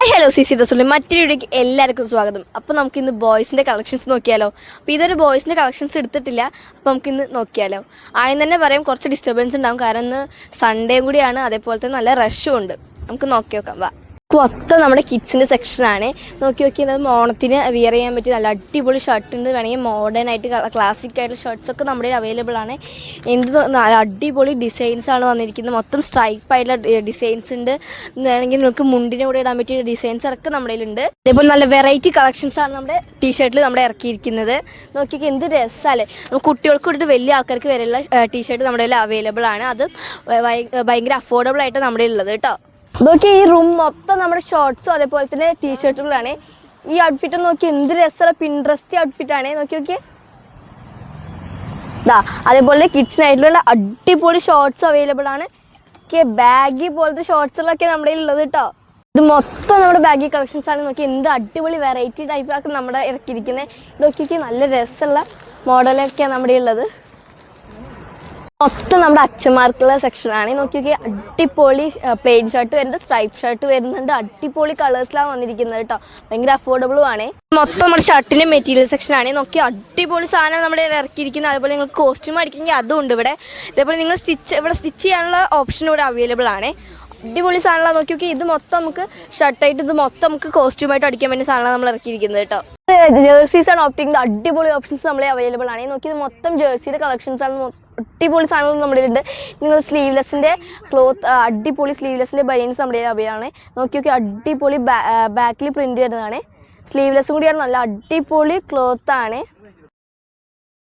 Hello CC ഡ്രസ്സുള്ള മറ്റൊരു വീഡിയോക്ക് എല്ലാവർക്കും സ്വാഗതം. അപ്പോൾ നമുക്കിന്ന് ബോയ്സിൻ്റെ കളക്ഷൻസ് നോക്കിയാലോ. അപ്പോൾ ഇതൊരു ബോയ്സിൻ്റെ കളക്ഷൻസ് എടുത്തിട്ടില്ല, അപ്പോൾ നമുക്കിന്ന് നോക്കിയാലോ. ആദ്യം തന്നെ പറയാം, കുറച്ച് ഡിസ്റ്റർബൻസ് ഉണ്ടാകും, കാരണം ഇന്ന് സൺഡേയും കൂടിയാണ്, അതേപോലെ തന്നെ നല്ല റഷും ഉണ്ട്. നമുക്ക് നോക്കി നോക്കാം. വാ, മൊത്തം നമ്മുടെ കിഡ്സിൻ്റെ സെക്ഷനാണ്. നോക്കി നോക്കിയാൽ ഓണത്തിന് വിയർ ചെയ്യാൻ പറ്റിയ നല്ല അടിപൊളി ഷർട്ട് ഉണ്ട്. വേണമെങ്കിൽ മോഡേൺ ആയിട്ട് ക്ലാസിക് ആയിട്ടുള്ള ഷർട്ട്സൊക്കെ നമ്മുടെ അവൈലബിൾ ആണ്. നല്ല അടിപൊളി ഡിസൈൻസാണ് വന്നിരിക്കുന്നത്. മൊത്തം സ്ട്രൈപ്പ് ആയിട്ടുള്ള ഡിസൈൻസ് ഉണ്ട്. വേണമെങ്കിൽ നിങ്ങൾക്ക് മുണ്ടിൻ്റെ കൂടെ ഇടാൻ പറ്റിയ ഡിസൈൻസ് ഒക്കെ നമ്മുടെ കയ്യിലുണ്ട്. അതേപോലെ നല്ല വെറൈറ്റി കളക്ഷൻസാണ് നമ്മുടെ ടീഷർട്ടിൽ നമ്മുടെ ഇറക്കിയിരിക്കുന്നത്. നോക്കിയൊക്കെ എന്ത് രസമല്ലേ. നമുക്ക് കുട്ടികൾക്ക് ഇട്ടിട്ട് വലിയ ആൾക്കാർക്ക് വരെയുള്ള ടീഷർട്ട് നമ്മുടെ കയ്യിൽ അവൈലബിൾ ആണ്. അത് ഭയങ്കര അഫോർഡബിൾ ആയിട്ട് നമ്മുടെ ഉള്ളത് കേട്ടോ. നോക്കി, ഈ റൂം മൊത്തം നമ്മുടെ ഷോർട്ട്സും അതേപോലെ തന്നെ ടീഷർട്ടുകളാണ്. ഈ ഔട്ട്ഫിറ്റ് നോക്കി എന്ത് രസമുള്ള പിൻട്രസ്റ്റ് ഔട്ട്ഫിറ്റാണ്. നോക്കി അതേപോലെ കിഡ്സിനായിട്ടുള്ള അടിപൊളി ഷോർട്ട്സ് അവൈലബിൾ ആണ്. ബാഗി പോലത്തെ ഷോർട്ട്സുകളൊക്കെ നമ്മുടെ ഉള്ളത് കേട്ടോ. ഇത് മൊത്തം നമ്മുടെ ബാഗി കളക്ഷൻസ് ആണ്. നോക്കി എന്ത് അടിപൊളി വെറൈറ്റി ടൈപ്പിലൊക്കെ നമ്മുടെ ഇറക്കിയിരിക്കുന്നത്. നോക്കിയൊക്കെ നല്ല രസമുള്ള മോഡലൊക്കെയാണ് നമ്മുടെ ഉള്ളത്. മൊത്തം നമ്മുടെ അച്ഛന്മാർക്കുള്ള സെക്ഷനാണ്. നോക്കിയൊക്കെ അടിപൊളി പ്ലെയിൻ ഷർട്ട് വരുന്നുണ്ട്, സ്ട്രൈപ്പ് ഷർട്ട് വരുന്നുണ്ട്. അടിപൊളി കളേഴ്സിലാണ് വന്നിരിക്കുന്നത് കേട്ടോ. ഭയങ്കര അഫോർഡബിളും ആണ്. മൊത്തം നമ്മുടെ ഷർട്ടിൻ്റെ മെറ്റീരിയൽ സെക്ഷനാണ്. നോക്കി അടിപൊളി സാധനം നമ്മുടെ ഇറക്കിയിരിക്കുന്നത്. അതുപോലെ നിങ്ങൾക്ക് കോസ്റ്റ്യൂം അടിക്കുമെങ്കിൽ അതും ഉണ്ട് ഇവിടെ. അതേപോലെ നിങ്ങൾ സ്റ്റിച്ച് ചെയ്യാനുള്ള ഓപ്ഷൻ ഇവിടെ അവൈലബിൾ ആണ്. അടിപൊളി സാധനങ്ങളാണ്. നോക്കി ഇത് മൊത്തം നമുക്ക് ഷർട്ടായിട്ട്, ഇത് മൊത്തം നമുക്ക് കോസ്റ്റ്യൂമായിട്ട് അടിക്കാൻ വേണ്ടി സാധനമാണ് നമ്മൾ ഇറക്കിയിരിക്കുന്നത് കേട്ടോ. ജേഴ്സീസ് ആണ് ഓപ്റ്റിങ്ങിൻ്റെ അടിപൊളി ഓപ്ഷൻസ് നമ്മളെ അവൈലബിൾ ആണ്. നോക്കി ഇത് മൊത്തം ജേഴ്സിയുടെ കളക്ഷൻസ് ആണ്. അടിപൊളി സാധനങ്ങൾ നമ്മുടെ ഉണ്ട്. നിങ്ങൾ സ്ലീവ്ലെസ്സിൻ്റെ ക്ലോത്ത്, അടിപൊളി സ്ലീവ്ലെസ്സിൻ്റെ ബനിയൻസ് നമ്മുടെ അവൈലബിൾ ആണ്. നോക്കി അടിപൊളി ബാക്കിൽ പ്രിന്റ് വരുന്നതാണ്. സ്ലീവ്ലെസ്സും കൂടിയാണ്. നല്ല അടിപൊളി ക്ലോത്താണ്.